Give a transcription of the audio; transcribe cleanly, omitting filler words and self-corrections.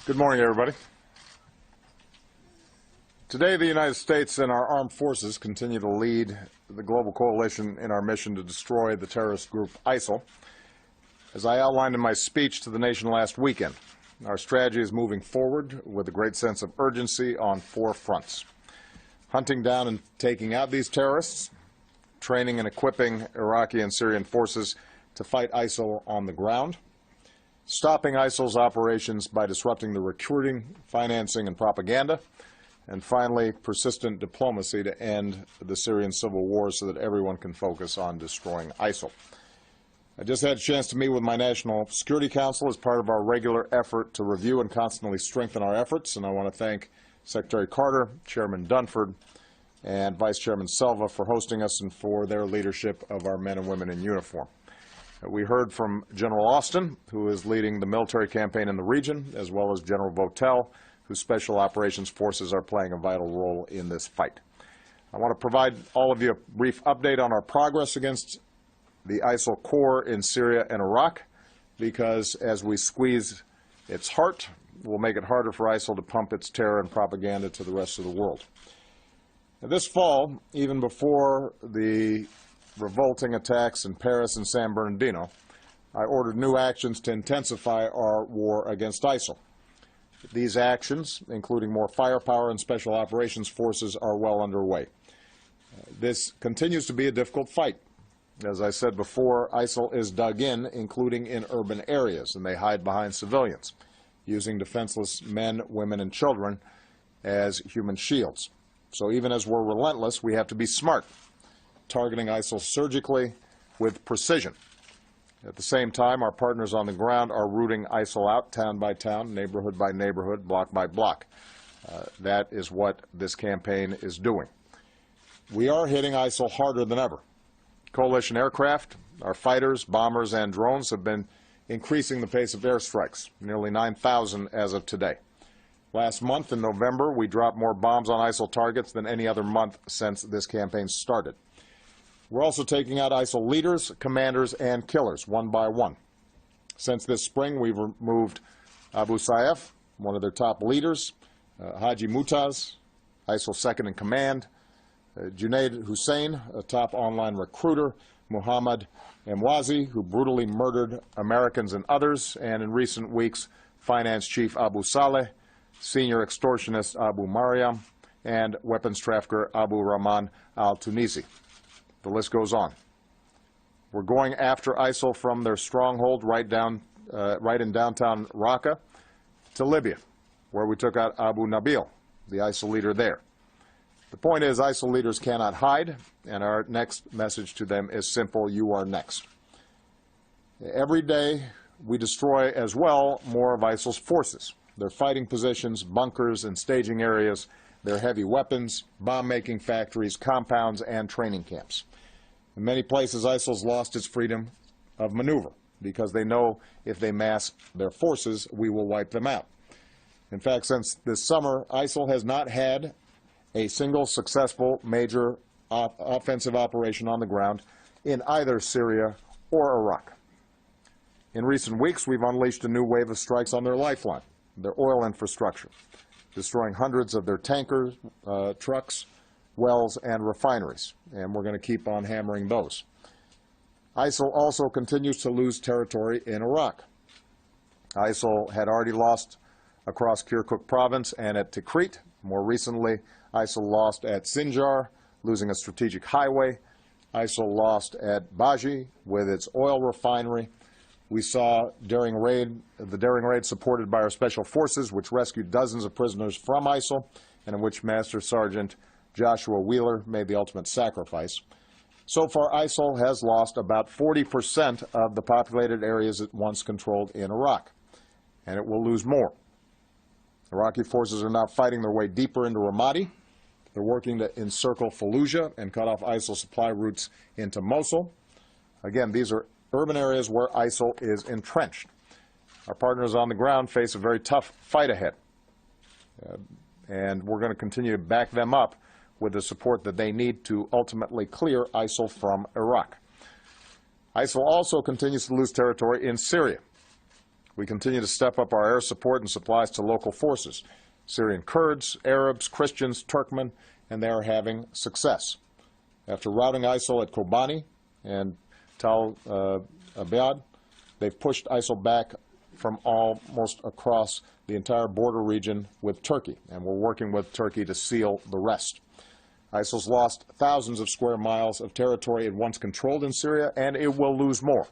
Good morning, everybody. Today, the United States and our armed forces continue to lead the global coalition in our mission to destroy the terrorist group ISIL. As I outlined in my speech to the nation last weekend, our strategy is moving forward with a great sense of urgency on 4 fronts: hunting down and taking out these terrorists, training and equipping Iraqi and Syrian forces to fight ISIL on the ground, stopping ISIL's operations by disrupting the recruiting, financing, and propaganda, and finally, persistent diplomacy to end the Syrian civil war so that everyone can focus on destroying ISIL. I just had a chance to meet with my National Security Council as part of our regular effort to review and constantly strengthen our efforts, and I want to thank Secretary Carter, Chairman Dunford, and Vice Chairman Selva for hosting us and for their leadership of our men and women in uniform. We heard from General Austin, who is leading the military campaign in the region, as well as General Votel, whose special operations forces are playing a vital role in this fight. I want to provide all of you a brief update on our progress against the ISIL core in Syria and Iraq, because as we squeeze its heart, we'll make it harder for ISIL to pump its terror and propaganda to the rest of the world. Now, this fall, even before the revolting attacks in Paris and San Bernardino, I ordered new actions to intensify our war against ISIL. These actions, including more firepower and special operations forces, are well underway. This continues to be a difficult fight. As I said before, ISIL is dug in, including in urban areas, and they hide behind civilians, using defenseless men, women, and children as human shields. So even as we're relentless, we have to be smart, targeting ISIL surgically with precision. At the same time, our partners on the ground are rooting ISIL out town by town, neighborhood by neighborhood, block by block. That is what this campaign is doing. We are hitting ISIL harder than ever. Coalition aircraft, our fighters, bombers, and drones have been increasing the pace of airstrikes, nearly 9,000 as of today. Last month, in November, we dropped more bombs on ISIL targets than any other month since this campaign started. We're also taking out ISIL leaders, commanders, and killers, one by one. Since this spring, we've removed Abu Sayyaf, one of their top leaders, Haji Mutaz, ISIL second-in-command, Junaid Hussein, a top online recruiter, Muhammad Emwazi, who brutally murdered Americans and others, and in recent weeks, finance chief Abu Saleh, senior extortionist Abu Mariam, and weapons trafficker Abu Rahman al-Tunisi. The list goes on. We're going after ISIL from their stronghold right in downtown Raqqa to Libya, where we took out Abu Nabil, the ISIL leader there. The point is, ISIL leaders cannot hide, and our next message to them is simple: you are next. Every day, we destroy as well more of ISIL's forces, their fighting positions, bunkers, and staging areas, their heavy weapons, bomb-making factories, compounds, and training camps. In many places, ISIL's lost its freedom of maneuver because they know if they mass their forces, we will wipe them out. In fact, since this summer, ISIL has not had a single successful major offensive operation on the ground in either Syria or Iraq. In recent weeks, we've unleashed a new wave of strikes on their lifeline, their oil infrastructure, destroying hundreds of their tankers, trucks, wells, and refineries, and we're going to keep on hammering those. ISIL also continues to lose territory in Iraq. ISIL had already lost across Kirkuk province and at Tikrit. More recently, ISIL lost at Sinjar, losing a strategic highway. ISIL lost at Baji with its oil refinery. We saw the daring raid supported by our special forces, which rescued dozens of prisoners from ISIL, and in which Master Sergeant Joshua Wheeler made the ultimate sacrifice. So far, ISIL has lost about 40% of the populated areas it once controlled in Iraq, and it will lose more. Iraqi forces are now fighting their way deeper into Ramadi. They're working to encircle Fallujah and cut off ISIL supply routes into Mosul. Again, these are urban areas where ISIL is entrenched. Our partners on the ground face a very tough fight ahead, and we're going to continue to back them up with the support that they need to ultimately clear ISIL from Iraq. ISIL also continues to lose territory in Syria. We continue to step up our air support and supplies to local forces, Syrian Kurds, Arabs, Christians, Turkmen, and they are having success. After routing ISIL at Kobani and Tal Abyad, they've pushed ISIL back from almost across the entire border region with Turkey, and we're working with Turkey to seal the rest. ISIL's lost thousands of square miles of territory it once controlled in Syria, and it will lose more.